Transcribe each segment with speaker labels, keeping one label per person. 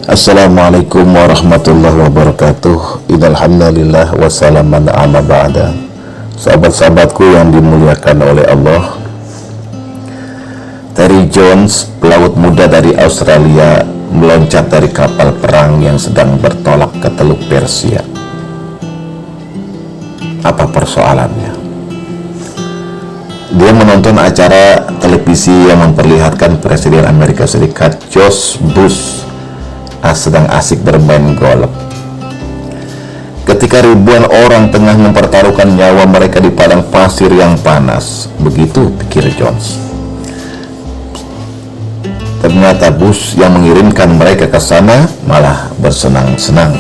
Speaker 1: Assalamualaikum warahmatullahi wabarakatuh. Innal hamdalillah wa salaman amma ba'da. Sahabat-sahabatku yang dimuliakan oleh Allah, Terry Jones, pelaut muda dari Australia, meloncat dari kapal perang yang sedang bertolak ke Teluk Persia. Apa persoalannya? Dia menonton acara televisi yang memperlihatkan Presiden Amerika Serikat George Bush sedang asik bermain golf. Ketika ribuan orang tengah mempertaruhkan nyawa mereka di padang pasir yang panas, begitu pikir Jones. Ternyata Bush yang mengirimkan mereka ke sana malah bersenang-senang.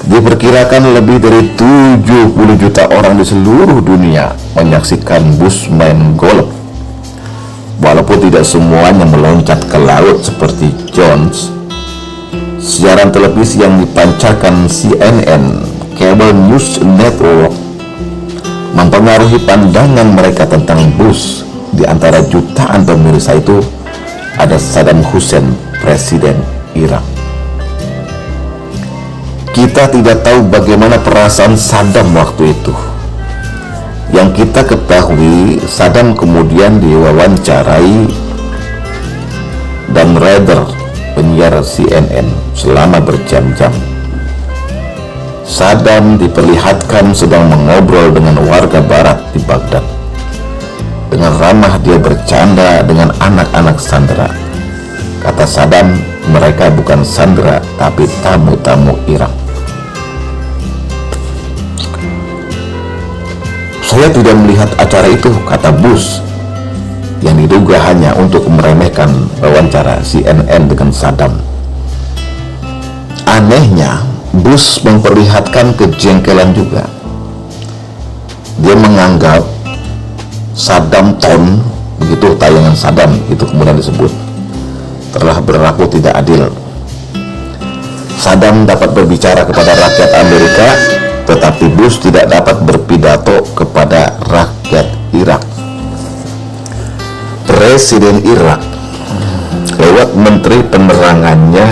Speaker 1: Diperkirakan lebih dari 70 juta orang di seluruh dunia menyaksikan Bush main golf. Walaupun tidak semuanya meloncat ke laut seperti Jones, siaran televisi yang dipancarkan CNN, Cable News Network, mempengaruhi pandangan mereka tentang Bush. Di antara jutaan pemirsa itu ada Saddam Hussein, Presiden Irak. Kita tidak tahu bagaimana perasaan Saddam waktu itu. Yang kita ketahui, Saddam kemudian diwawancarai dan Raider, penyiar CNN, selama berjam-jam. Saddam diperlihatkan sedang mengobrol dengan warga barat di Baghdad. Dengan ramah dia bercanda dengan anak-anak sandera. Kata Saddam, mereka bukan sandera tapi tamu-tamu Irak. Saya tidak melihat acara itu, kata Bush, yang diduga hanya untuk meremehkan wawancara CNN dengan Saddam. Anehnya, Bush memperlihatkan kejengkelan juga. Dia menganggap Saddam Tone, begitu tayangan Saddam itu kemudian disebut, telah berlaku tidak adil. Saddam dapat berbicara kepada rakyat Amerika, tetapi Bush tidak dapat berpidato kepada rakyat Irak. Presiden Irak lewat Menteri Penerangannya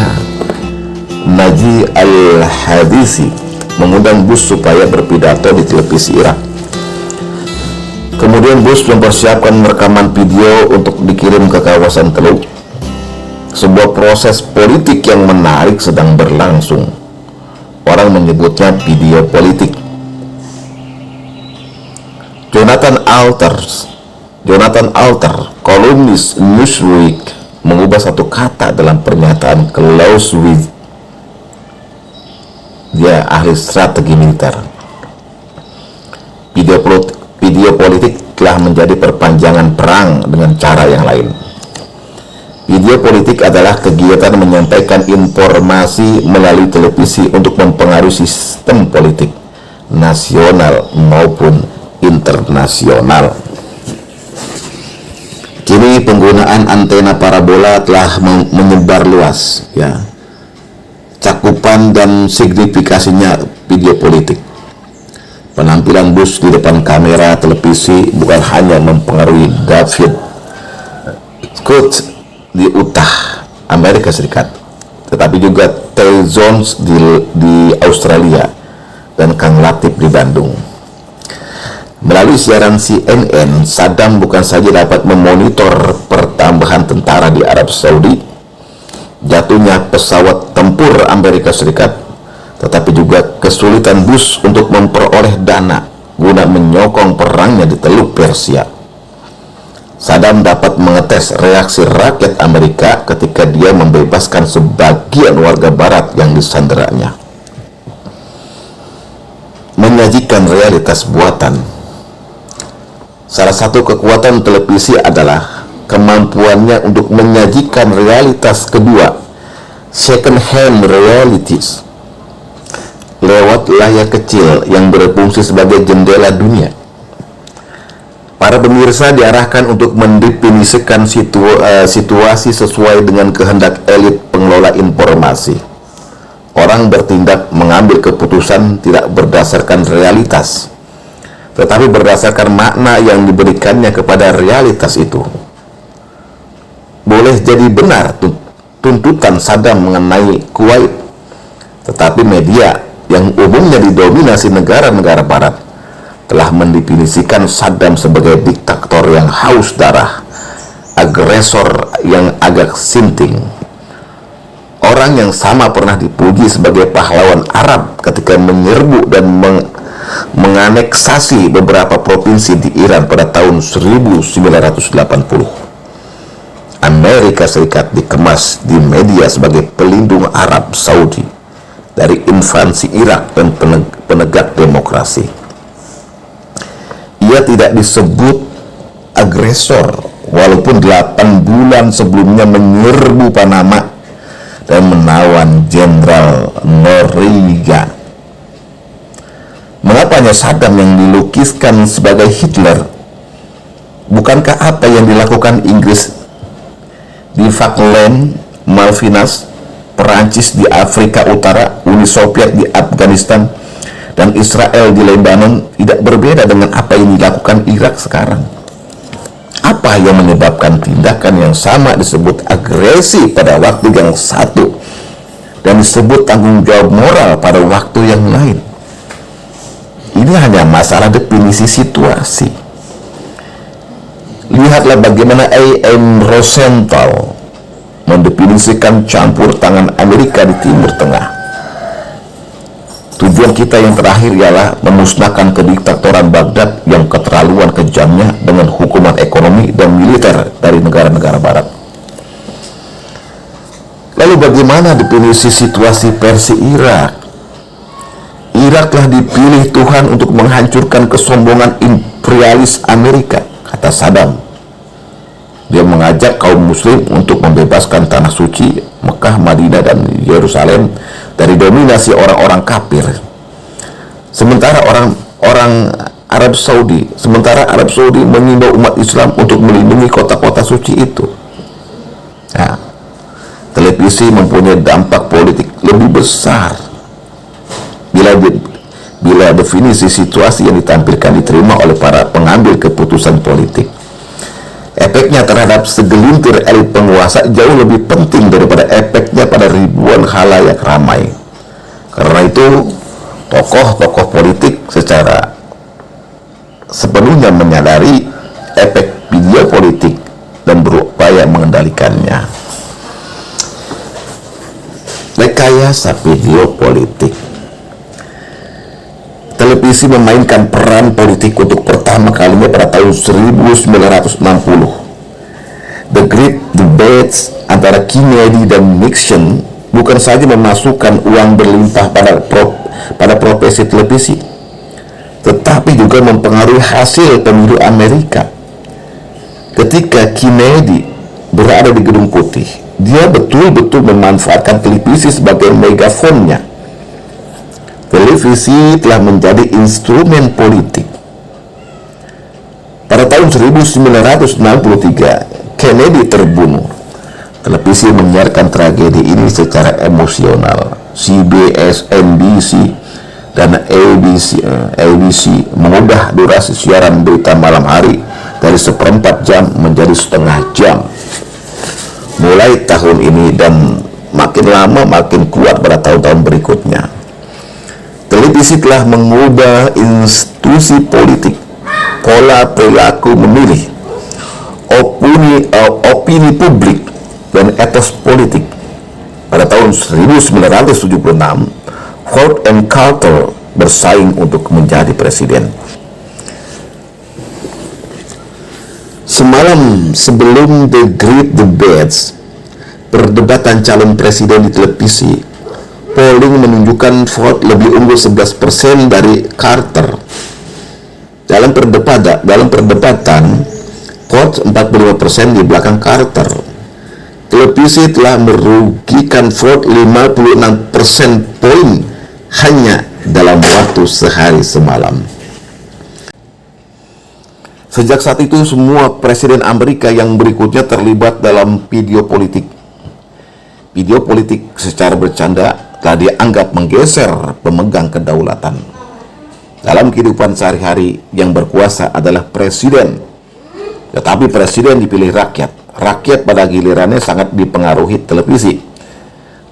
Speaker 1: Najib al-Hadisi mengundang Bush supaya berpidato di televisi Irak. Kemudian Bush mempersiapkan rekaman video untuk dikirim ke kawasan Teluk. Sebuah proses politik yang menarik sedang berlangsung. Orang menyebutnya video politik. Jonathan Alter, kolumnis Newsweek, mengubah satu kata dalam pernyataan Clausewitz. Dia ahli strategi militer. Video politik telah menjadi perpanjangan perang dengan cara yang lain. Video politik adalah kegiatan menyampaikan informasi melalui televisi untuk mempengaruhi sistem politik nasional maupun internasional. Kini penggunaan antena parabola telah menyebar luas, ya. Cakupan dan signifikasinya video politik. Penampilan Bush di depan kamera televisi bukan hanya mempengaruhi David Scott di Utah, Amerika Serikat, tetapi juga Terry Jones di Australia dan Kang Latif di Bandung. Melalui siaran CNN, Saddam bukan saja dapat memonitor pertambahan tentara di Arab Saudi, jatuhnya pesawat tempur Amerika Serikat, tetapi juga kesulitan Bush untuk memperoleh dana guna menyokong perangnya di Teluk Persia. Saddam dapat mengetes reaksi rakyat Amerika ketika dia membebaskan sebagian warga barat yang disanderanya. Menyajikan realitas buatan. Salah satu kekuatan televisi adalah kemampuannya untuk menyajikan realitas kedua, second hand realities, lewat layar kecil yang berfungsi sebagai jendela dunia. Para pemirsa diarahkan untuk mendefinisikan situasi sesuai dengan kehendak elit pengelola informasi. Orang bertindak mengambil keputusan tidak berdasarkan realitas, tetapi berdasarkan makna yang diberikannya kepada realitas itu. Boleh jadi benar tuntutan Saddam mengenai Kuwait, tetapi media yang umumnya didominasi negara-negara barat telah mendefinisikan Saddam sebagai diktator yang haus darah, agresor yang agak sinting, orang yang sama pernah dipuji sebagai pahlawan Arab ketika menyerbu dan menganeksasi beberapa provinsi di Iran pada tahun 1980. Amerika Serikat dikemas di media sebagai pelindung Arab Saudi dari invasi Irak dan penegak demokrasi. Ia tidak disebut agresor walaupun 8 bulan sebelumnya menyerbu Panama dan menawan Jenderal Noriega. Mengapanya Saddam yang dilukiskan sebagai Hitler? Bukankah apa yang dilakukan Inggris di Falkland, Malvinas, Perancis di Afrika Utara, Uni Soviet di Afghanistan, dan Israel di Lebanon tidak berbeda dengan apa yang dilakukan Irak sekarang? Apa yang menyebabkan tindakan yang sama disebut agresi pada waktu yang satu dan disebut tanggung jawab moral pada waktu yang lain? Ini hanya masalah definisi situasi. Lihatlah bagaimana A.M. Rosenthal mendefinisikan campur tangan Amerika di Timur Tengah. Tujuan kita yang terakhir ialah memusnahkan kediktatoran Baghdad yang keterlaluan kejamnya dengan hukuman ekonomi dan militer dari negara-negara barat. Lalu bagaimana definisi situasi versi Irak? Irak telah dipilih Tuhan untuk menghancurkan kesombongan imperialis Amerika, kata Saddam. Dia mengajak kaum muslim untuk membebaskan tanah suci Mekah, Madinah, dan Yerusalem dari dominasi orang-orang kafir. Sementara Arab Saudi mengimbau umat Islam untuk melindungi kota-kota suci itu. Nah, televisi mempunyai dampak politik lebih besar bila definisi situasi yang ditampilkan diterima oleh para pengambil keputusan politik. Efeknya terhadap segelintir elit penguasa jauh lebih penting daripada efeknya pada ribuan khalayak ramai. Karena itu, tokoh-tokoh politik secara sepenuhnya menyadari efek video politik dan berupaya mengendalikannya. Rekayasa video politik. Televisi memainkan peran politik untuk pertama kalinya pada tahun 1960. The Great Debates antara Kennedy dan Nixon bukan saja memasukkan uang berlimpah pada profesi televisi, tetapi juga mempengaruhi hasil pemilu Amerika. Ketika Kennedy berada di Gedung Putih, dia betul-betul memanfaatkan televisi sebagai megafonnya. Televisi telah menjadi instrumen politik. Pada tahun 1963, Kennedy terbunuh. Televisi menyiarkan tragedi ini secara emosional. CBS, NBC, dan ABC mengubah durasi siaran berita malam hari dari 1/4 jam menjadi setengah jam. Mulai tahun ini dan makin lama makin kuat pada tahun-tahun berikutnya. Televisi telah mengubah institusi politik, pola perilaku memilih, opini publik, dan etos politik. Pada tahun 1976, Ford and Carter bersaing untuk menjadi presiden. Semalam sebelum The Great Debates, perdebatan calon presiden di televisi, polling menunjukkan Ford lebih unggul 11% dari Carter. Dalam perdebatan, Ford 45% di belakang Carter. Televisi telah merugikan Ford 56% poin hanya dalam waktu sehari semalam. Sejak saat itu, semua presiden Amerika yang berikutnya terlibat dalam video politik. Video politik secara bercanda telah dianggap menggeser pemegang kedaulatan. Dalam kehidupan sehari-hari, yang berkuasa adalah presiden. Tetapi presiden dipilih rakyat. rakyat pada gilirannya sangat dipengaruhi televisi.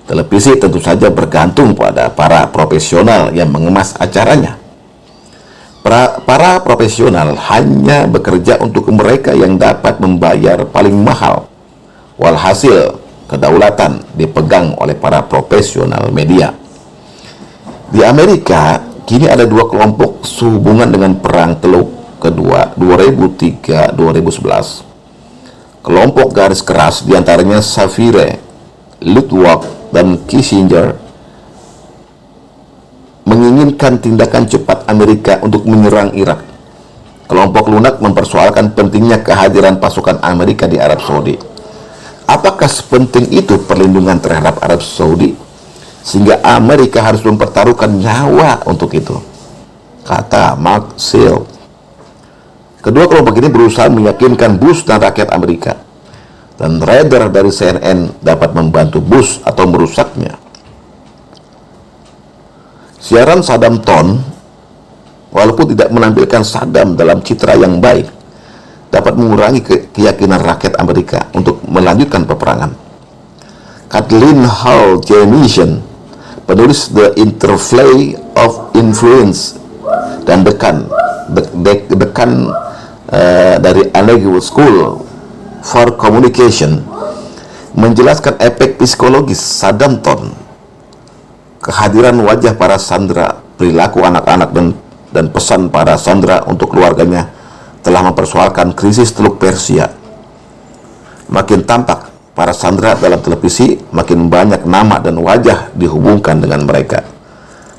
Speaker 1: Televisi tentu saja bergantung pada para profesional yang mengemas acaranya. Para profesional hanya bekerja untuk mereka yang dapat membayar paling mahal. Walhasil, kedaulatan dipegang oleh para profesional media. Di Amerika, kini ada dua kelompok sehubungan dengan Perang Teluk Kedua 2003-2011. Kelompok garis keras diantaranya Savire, Lutwak, dan Kissinger menginginkan tindakan cepat Amerika untuk menyerang Irak. Kelompok lunak mempersoalkan pentingnya kehadiran pasukan Amerika di Arab Saudi. Apakah sepenting itu perlindungan terhadap Arab Saudi sehingga Amerika harus mempertaruhkan nyawa untuk itu? Kata Mark Seal. Kedua kelompok ini berusaha meyakinkan Bush dan rakyat Amerika, dan radar dari CNN dapat membantu Bush atau merusaknya. Siaran Saddam Tone, walaupun tidak menampilkan Saddam dalam citra yang baik, dapat mengurangi keyakinan rakyat Amerika untuk melanjutkan peperangan. Kathleen Hall Jamieson, penulis The Interplay of Influence dan dekan dari Allegany School for Communication, menjelaskan efek psikologis Saddam Tone. Kehadiran wajah para sandera, perilaku anak-anak, dan pesan para sandera untuk keluarganya telah mempersoalkan krisis Teluk Persia. Makin tampak para sandera dalam televisi, makin banyak nama dan wajah dihubungkan dengan mereka.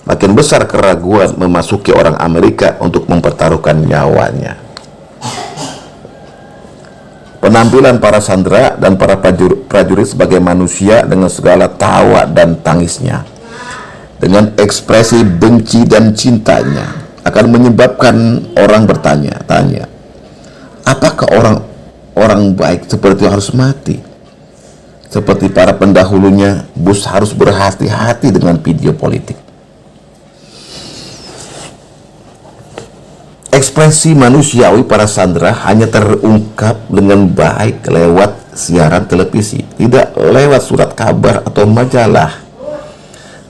Speaker 1: Makin besar keraguan memasuki orang Amerika untuk mempertaruhkan nyawanya. Penampilan para sandera dan para prajurit sebagai manusia dengan segala tawa dan tangisnya, dengan ekspresi benci dan cintanya, akan menyebabkan orang bertanya-tanya, apakah orang baik seperti harus mati? Seperti para pendahulunya, Bush harus berhati-hati dengan video politik. Ekspresi manusiawi para sandera hanya terungkap dengan baik lewat siaran televisi, tidak lewat surat kabar atau majalah.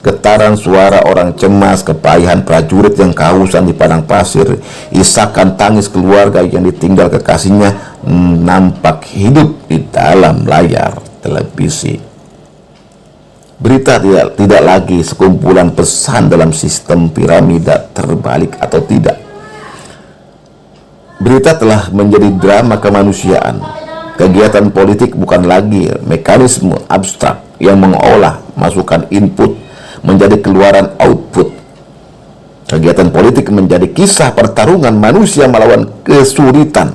Speaker 1: Getaran suara orang cemas, kepayahan prajurit yang kehausan di padang pasir, isakan tangis keluarga yang ditinggal kekasihnya nampak hidup di dalam layar televisi. Berita tidak lagi sekumpulan pesan dalam sistem piramida terbalik atau tidak. Berita telah menjadi drama kemanusiaan. Kegiatan politik bukan lagi mekanisme abstrak yang mengolah masukan input menjadi keluaran output. Kegiatan politik menjadi kisah pertarungan manusia melawan kesulitan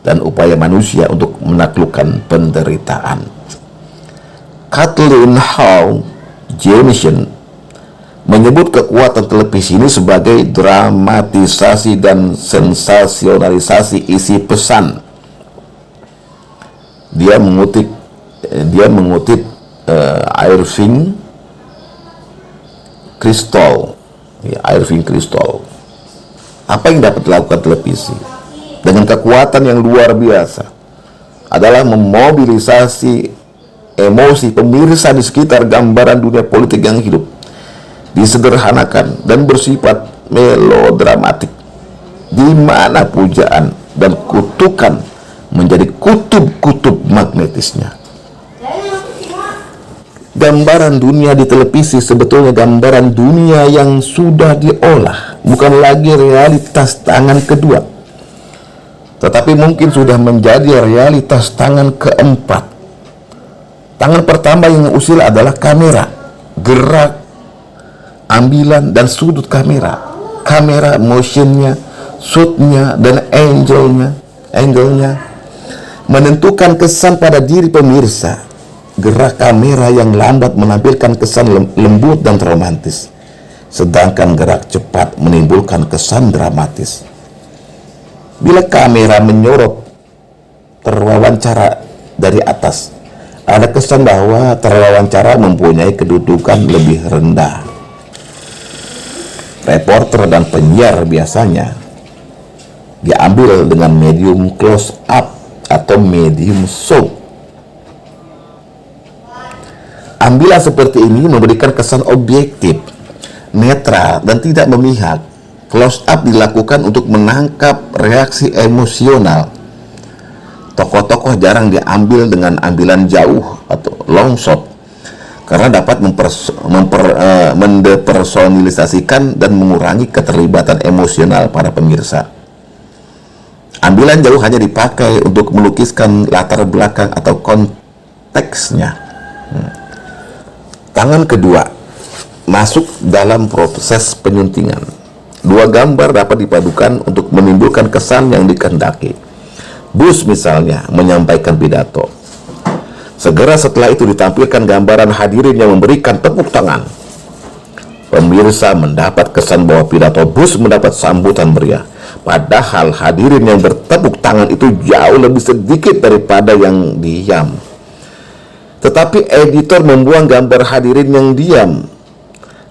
Speaker 1: dan upaya manusia untuk menaklukkan penderitaan. Kathleen Hall Jamieson menyebut kekuatan televisi ini sebagai dramatisasi dan sensasionalisasi isi pesan. Dia mengutip Irving Kristol. Apa yang dapat dilakukan televisi dengan kekuatan yang luar biasa adalah memobilisasi emosi pemirsa di sekitar gambaran dunia politik yang hidup, disederhanakan dan bersifat melodramatik, di mana pujaan dan kutukan menjadi kutub-kutub magnetisnya. Gambaran dunia di televisi sebetulnya gambaran dunia yang sudah diolah, bukan lagi realitas tangan kedua, tetapi mungkin sudah menjadi realitas tangan keempat. Tangan pertama yang usil adalah kamera, gerak, ambilan, dan sudut kamera, motionnya, shootnya, dan angle-nya menentukan kesan pada diri pemirsa. Gerak kamera yang lambat menampilkan kesan lembut dan romantis, sedangkan gerak cepat menimbulkan kesan dramatis. Bila kamera menyorot terwawancara dari atas, ada kesan bahwa terwawancara mempunyai kedudukan lebih rendah. Reporter dan penyiar biasanya diambil dengan medium close up atau medium zoom. Ambilan seperti ini memberikan kesan objektif, netral, dan tidak memihak. Close up dilakukan untuk menangkap reaksi emosional. Tokoh-tokoh jarang diambil dengan ambilan jauh atau long shot karena dapat mendepersonalisasikan dan mengurangi keterlibatan emosional para pemirsa. Ambilan jauh hanya dipakai untuk melukiskan latar belakang atau konteksnya. Tangan kedua masuk dalam proses penyuntingan. Dua gambar dapat dipadukan untuk menimbulkan kesan yang dikehendaki. Bush misalnya menyampaikan pidato. Segera setelah itu ditampilkan gambaran hadirin yang memberikan tepuk tangan. Pemirsa mendapat kesan bahwa pidato Bush mendapat sambutan meriah. Padahal hadirin yang bertepuk tangan itu jauh lebih sedikit daripada yang diam. Tetapi editor membuang gambar hadirin yang diam.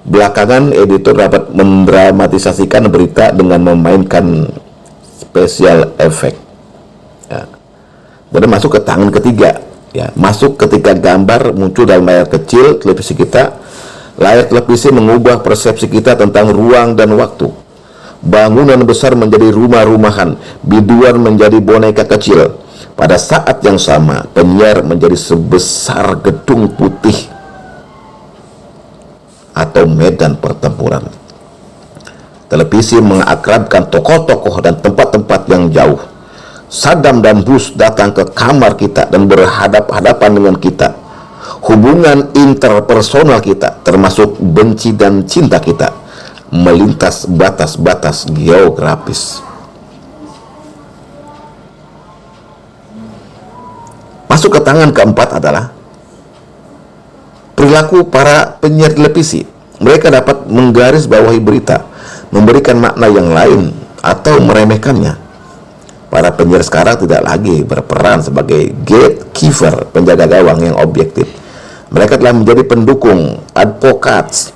Speaker 1: Belakangan editor dapat mendramatisasikan berita dengan memainkan special effect. Ya. Kemudian masuk ke tangan ketiga. Ya, masuk ketika gambar muncul dalam layar kecil televisi kita. Layar televisi mengubah persepsi kita tentang ruang dan waktu. Bangunan besar menjadi rumah-rumahan, biduan menjadi boneka kecil. Pada saat yang sama, penyiar menjadi sebesar gedung putih atau medan pertempuran. Televisi mengakrabkan tokoh-tokoh dan tempat-tempat yang jauh. Saddam dan Bush datang ke kamar kita dan berhadap-hadapan dengan kita. Hubungan interpersonal kita, termasuk benci dan cinta kita, melintas batas-batas geografis. Masuk ke tangan keempat adalah perilaku para penyiar televisi. Mereka dapat menggarisbawahi berita, memberikan makna yang lain, atau meremehkannya. Para penyiar sekarang tidak lagi berperan sebagai gatekeeper, penjaga gawang yang objektif. Mereka telah menjadi pendukung, advokat.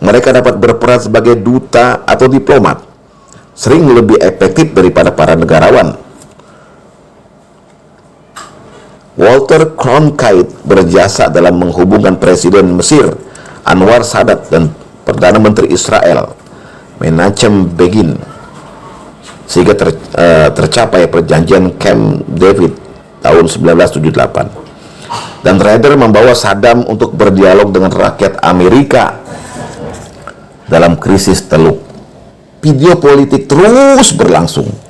Speaker 1: Mereka dapat berperan sebagai duta atau diplomat, sering lebih efektif daripada para negarawan. Walter Cronkite berjasa dalam menghubungkan Presiden Mesir Anwar Sadat dan Perdana Menteri Israel Menachem Begin sehingga tercapai perjanjian Camp David tahun 1978. Dan Rader membawa Saddam untuk berdialog dengan rakyat Amerika dalam krisis Teluk. Video politik terus berlangsung.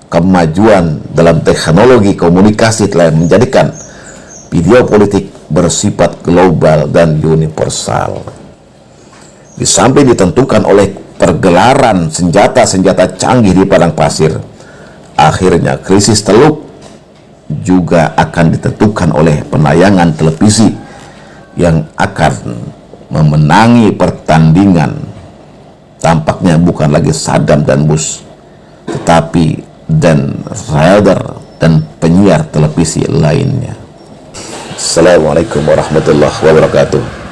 Speaker 1: Kemajuan dalam teknologi komunikasi telah menjadikan video politik bersifat global dan universal. Di samping ditentukan oleh pergelaran senjata-senjata canggih di padang pasir, akhirnya krisis Teluk juga akan ditentukan oleh penayangan televisi yang akan memenangi pertandingan. Tampaknya bukan lagi Saddam dan Bush, tetapi dan Rader dan penyiar televisi lainnya. Assalamualaikum warahmatullahi wabarakatuh.